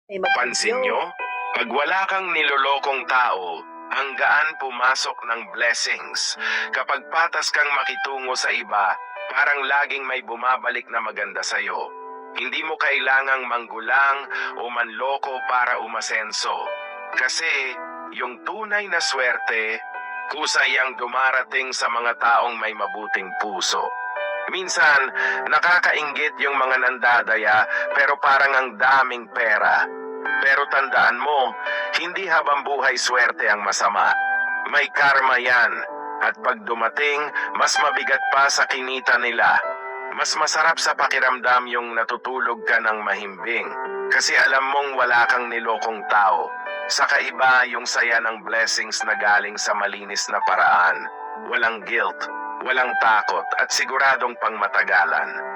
Pansin nyo? Pag wala kang nilolokong tao, ang gaan pumasok ng blessings. Kapag patas kang makitungo sa iba, parang laging may bumabalik na maganda sa'yo. Hindi mo kailangang manggulang o manloko para umasenso. Kasi yung tunay na swerte, kusay ang dumarating sa mga taong may mabuting puso. Minsan, nakakainggit yung mga nandadaya pero parang ang daming pera. Pero tandaan mo, hindi habang buhay swerte ang masama. May karma yan. At pag dumating, mas mabigat pa sa kinita nila. Mas masarap sa pakiramdam yung natutulog ka ng mahimbing. Kasi alam mong wala kang nilokong tao. Sa kaiba yung saya ng blessings na galing sa malinis na paraan. Walang guilt, walang takot at siguradong pangmatagalan.